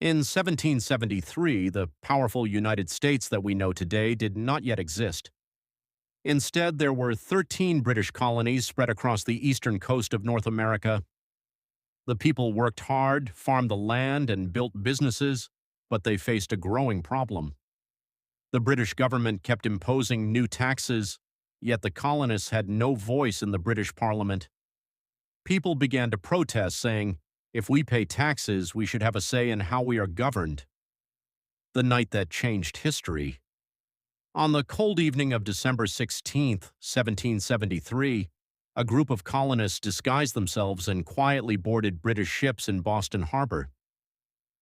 In 1773, the powerful United States that we know today did not yet exist. Instead, there were 13 British colonies spread across the eastern coast of North America. The people worked hard, farmed the land, and built businesses, but they faced a growing problem. The British government kept imposing new taxes, yet the colonists had no voice in the British Parliament. People began to protest, saying, if we pay taxes, we should have a say in how we are governed. The night that changed history. On the cold evening of December 16, 1773, a group of colonists disguised themselves and quietly boarded British ships in Boston Harbor.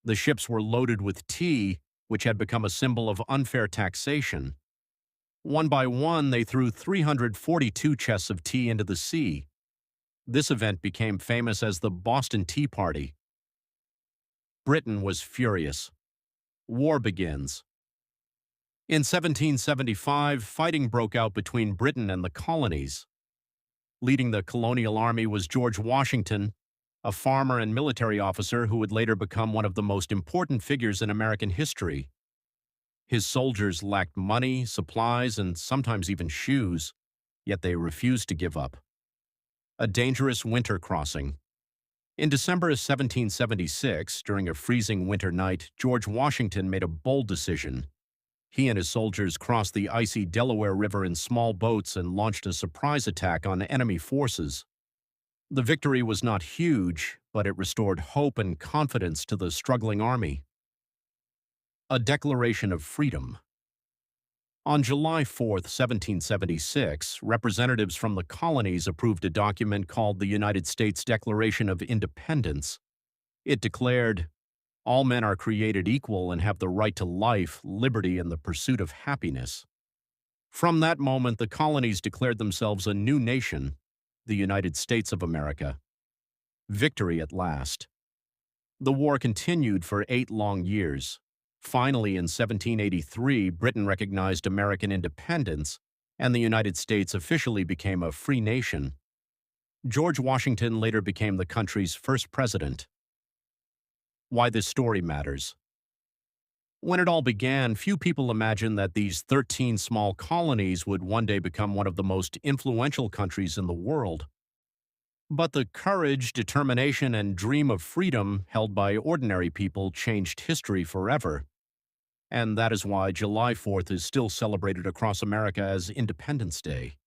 The ships were loaded with tea, which had become a symbol of unfair taxation. One by one, they threw 342 chests of tea into the sea. This event became famous as the Boston Tea Party. Britain was furious. War begins. In 1775, fighting broke out between Britain and the colonies. Leading the colonial army was George Washington, a farmer and military officer who would later become one of the most important figures in American history. His soldiers lacked money, supplies, and sometimes even shoes, yet they refused to give up. A dangerous winter crossing. In December of 1776, during a freezing winter night, George Washington made a bold decision. He and his soldiers crossed the icy Delaware River in small boats and launched a surprise attack on enemy forces. The victory was not huge, but it restored hope and confidence to the struggling army. A Declaration of Freedom. On July 4, 1776, representatives from the colonies approved a document called the United States Declaration of Independence. It declared, all men are created equal and have the right to life, liberty, and the pursuit of happiness. From that moment, the colonies declared themselves a new nation, the United States of America. Victory at last. The war continued for 8 long years. Finally, in 1783, Britain recognized American independence, and the United States officially became a free nation. George Washington later became the country's first president. Why this story matters. When it all began, few people imagined that these 13 small colonies would one day become one of the most influential countries in the world. But the courage, determination, and dream of freedom held by ordinary people changed history forever. And that is why July 4th is still celebrated across America as Independence Day.